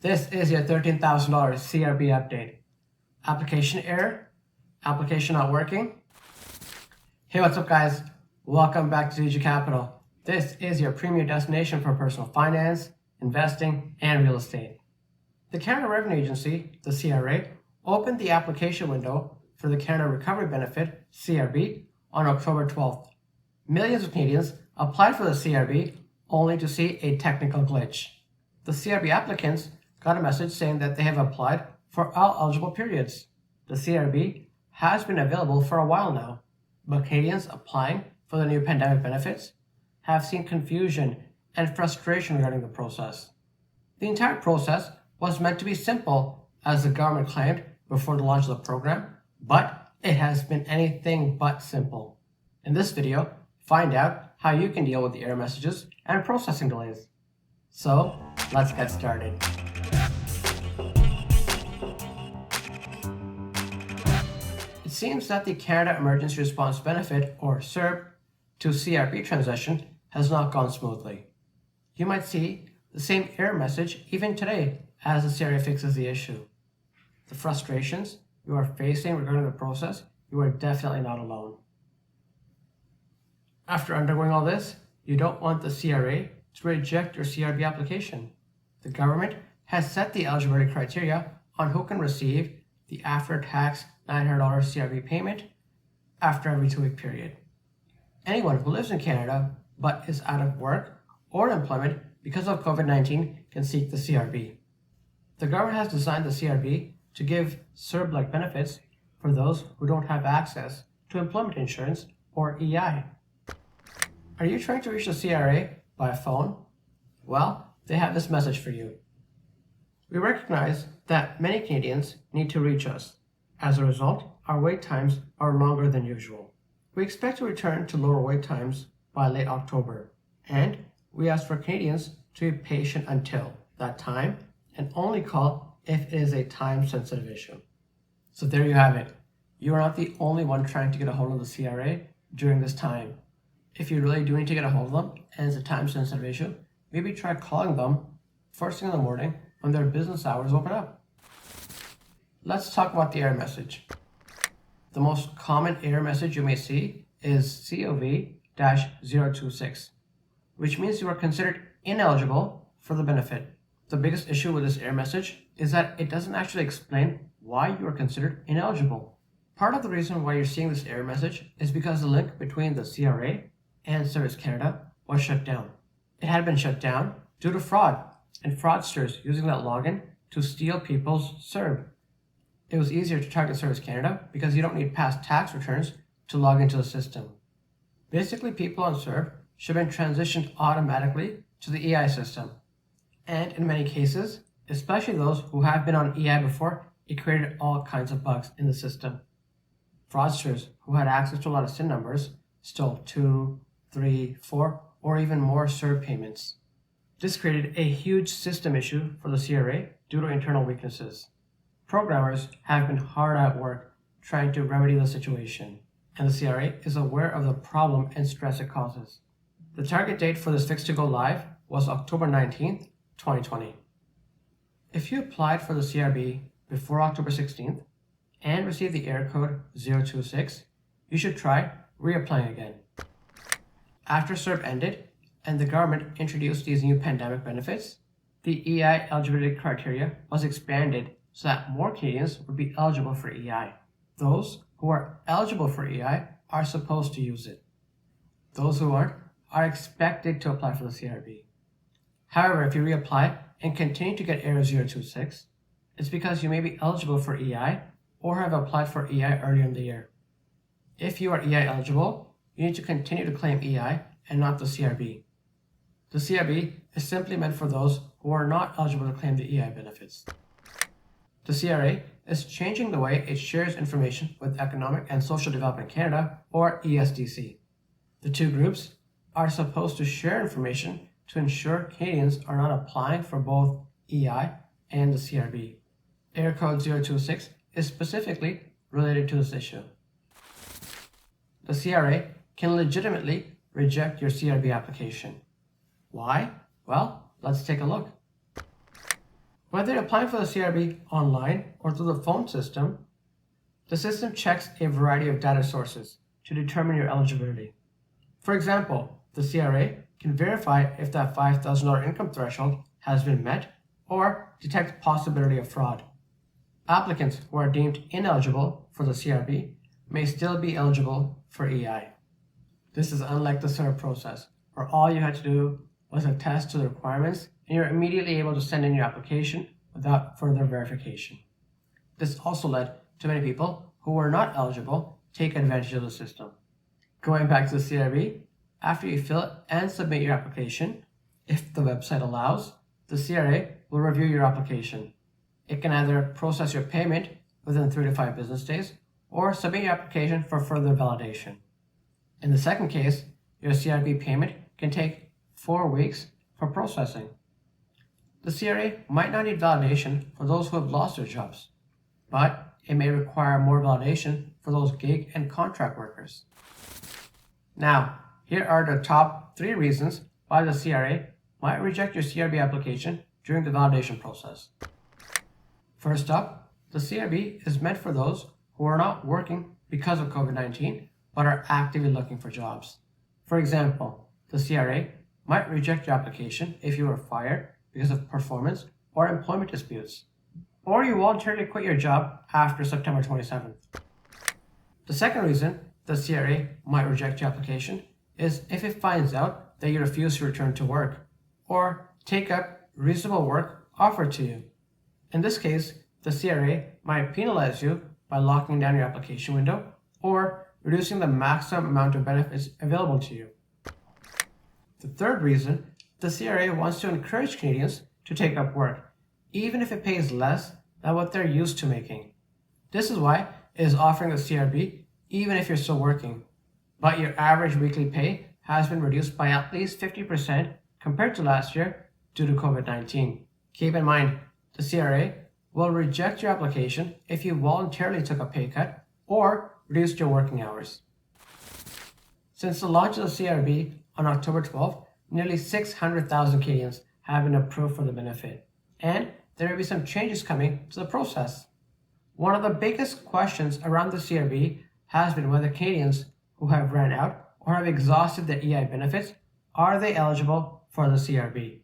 This is your $13,000 CRB update. Application error? Application not working? Hey, what's up guys? Welcome back to DG Capital. This is your premier destination for personal finance, investing, and real estate. The Canada Revenue Agency, the CRA, opened the application window for the Canada Recovery Benefit, CRB, on October 12th. Millions of Canadians applied for the CRB only to see a technical glitch. The CRB applicants got a message saying that they have applied for all eligible periods. The CRB has been available for a while now, but Canadians applying for the new pandemic benefits have seen confusion and frustration regarding the process. The entire process was meant to be simple, as the government claimed before the launch of the program, but it has been anything but simple. In this video, find out how you can deal with the error messages and processing delays. So, let's get started. It seems that the Canada Emergency Response Benefit, or CERB, to CRB transition has not gone smoothly. You might see the same error message even today as the CRA fixes the issue. The frustrations you are facing regarding the process, you are definitely not alone. After undergoing all this, you don't want the CRA to reject your CRB application. The government has set the eligibility criteria on who can receive the after-tax $900 CRB payment after every 2-week period. Anyone who lives in Canada but is out of work or employment because of COVID-19 can seek the CRB. The government has designed the CRB to give CERB-like benefits for those who don't have access to employment insurance or EI. Are you trying to reach the CRA by phone? Well, they have this message for you. We recognize that many Canadians need to reach us. As a result, our wait times are longer than usual. We expect to return to lower wait times by late October, and we ask for Canadians to be patient until that time and only call if it is a time-sensitive issue. So there you have it. You are not the only one trying to get a hold of the CRA during this time. If you really do need to get a hold of them and it's a time-sensitive issue, maybe try calling them first thing in the morning when their business hours open up. Let's talk about the error message. The most common error message you may see is COV-026, which means you are considered ineligible for the benefit. The biggest issue with this error message is that it doesn't actually explain why you are considered ineligible. Part of the reason why you're seeing this error message is because the link between the CRA and Service Canada was shut down. It had been shut down due to fraud and fraudsters using that login to steal people's CERB. It was easier to target Service Canada because you don't need past tax returns to log into the system. Basically, people on CERB should have been transitioned automatically to the EI system. And in many cases, especially those who have been on EI before, it created all kinds of bugs in the system. Fraudsters who had access to a lot of SIN numbers stole 2, 3, 4, or even more CERB payments. This created a huge system issue for the CRA due to internal weaknesses. Programmers have been hard at work trying to remedy the situation, and the CRA is aware of the problem and stress it causes. The target date for this fix to go live was October 19th, 2020. If you applied for the CRB before October 16th and received the error code 026, you should try reapplying again. After CERB ended and the government introduced these new pandemic benefits, the EI eligibility criteria was expanded so that more Canadians would be eligible for EI. Those who are eligible for EI are supposed to use it. Those who aren't are expected to apply for the CRB. However, if you reapply and continue to get error 026, it's because you may be eligible for EI or have applied for EI earlier in the year. If you are EI eligible, you need to continue to claim EI and not the CRB. The CRB is simply meant for those who are not eligible to claim the EI benefits. The CRA is changing the way it shares information with Economic and Social Development Canada, or ESDC. The two groups are supposed to share information to ensure Canadians are not applying for both EI and the CRB. Error code 026 is specifically related to this issue. The CRA can legitimately reject your CRB application. Why? Well, let's take a look. Whether you're applying for the CRB online or through the phone system, the system checks a variety of data sources to determine your eligibility. For example, the CRA can verify if that $5,000 income threshold has been met or detect possibility of fraud. Applicants who are deemed ineligible for the CRB may still be eligible for EI. This is unlike the CERB process, where all you had to do was attest to the requirements and you're immediately able to send in your application without further verification. This also led to many people who were not eligible take advantage of the system. Going back to the CRB, after you fill and submit your application, if the website allows, the CRA will review your application. It can either process your payment within 3 to 5 business days or submit your application for further validation. In the second case, your CRB payment can take 4 weeks for processing. The CRA might not need validation for those who have lost their jobs, but it may require more validation for those gig and contract workers. Now, here are the top 3 reasons why the CRA might reject your CRB application during the validation process. First up, the CRB is meant for those who are not working because of COVID-19 but are actively looking for jobs. For example, the CRA might reject your application if you were fired because of performance or employment disputes, or you voluntarily quit your job after September 27th. The second reason the CRA might reject your application is if it finds out that you refuse to return to work or take up reasonable work offered to you. In this case, the CRA might penalize you by locking down your application window or reducing the maximum amount of benefits available to you. The third reason, the CRA wants to encourage Canadians to take up work, even if it pays less than what they're used to making. This is why it is offering the CRB even if you're still working, but your average weekly pay has been reduced by at least 50% compared to last year due to COVID-19. Keep in mind, the CRA will reject your application if you voluntarily took a pay cut or reduced your working hours. Since the launch of the CRB on October 12th, nearly 600,000 Canadians have been approved for the benefit, and there will be some changes coming to the process. One of the biggest questions around the CRB has been whether Canadians who have ran out or have exhausted their EI benefits, are they eligible for the CRB?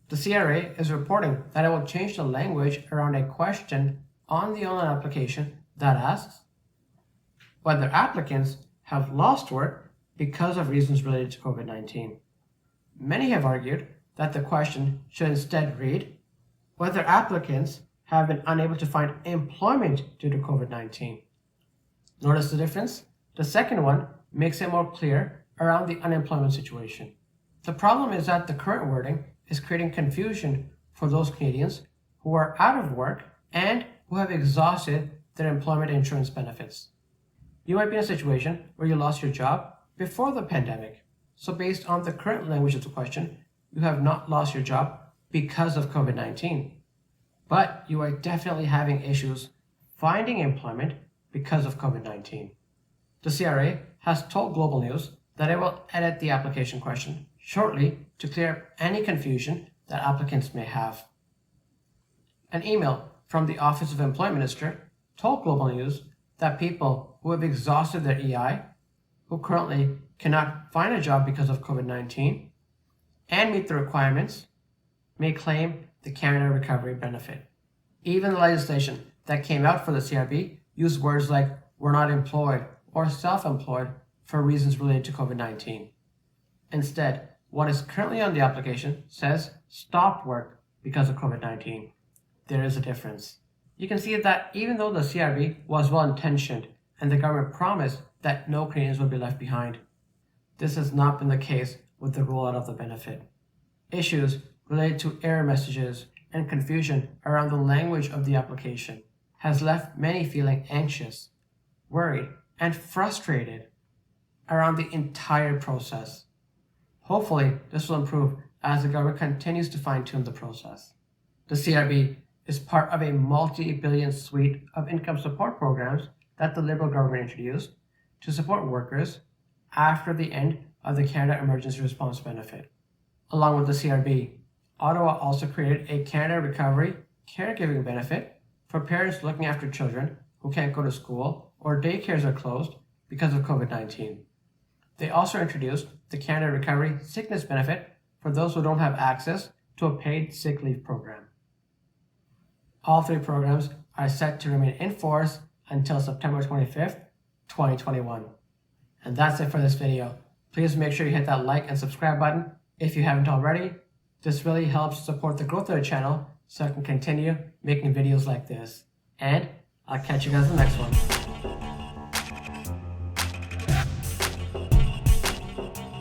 The CRA is reporting that it will change the language around a question on the online application that asks whether applicants have lost work because of reasons related to COVID-19. Many have argued that the question should instead read whether applicants have been unable to find employment due to COVID-19. Notice the difference? The second one makes it more clear around the unemployment situation. The problem is that the current wording is creating confusion for those Canadians who are out of work and who have exhausted their employment insurance benefits. You might be in a situation where you lost your job before the pandemic. So based on the current language of the question, you have not lost your job because of COVID-19. But you are definitely having issues finding employment because of COVID-19. The CRA has told Global News that it will edit the application question shortly to clear up any confusion that applicants may have. An email from the Office of Employment Minister told Global News that people who have exhausted their EI, who currently cannot find a job because of COVID-19, and meet the requirements, may claim the Canada Recovery Benefit. Even the legislation that came out for the CRB used words like "we're not employed" or "self-employed" for reasons related to COVID-19. Instead, what is currently on the application says "stopped work because of COVID-19." There is a difference. You can see that even though the CRB was well-intentioned and the government promised that no Canadians would be left behind, this has not been the case with the rollout of the benefit. Issues related to error messages and confusion around the language of the application has left many feeling anxious, worried, and frustrated around the entire process. Hopefully, this will improve as the government continues to fine-tune the process. The CRB is part of a multi-billion suite of income support programs that the Liberal government introduced to support workers after the end of the Canada Emergency Response Benefit. Along with the CRB, Ottawa also created a Canada Recovery caregiving benefit for parents looking after children who can't go to school or daycares are closed because of COVID-19. They also introduced the Canada Recovery Sickness Benefit for those who don't have access to a paid sick leave program. All three programs are set to remain in force until September 25th, 2021. And that's it for this video. Please make sure you hit that like and subscribe button if you haven't already. This really helps support the growth of the channel so I can continue making videos like this. And I'll catch you guys in the next one.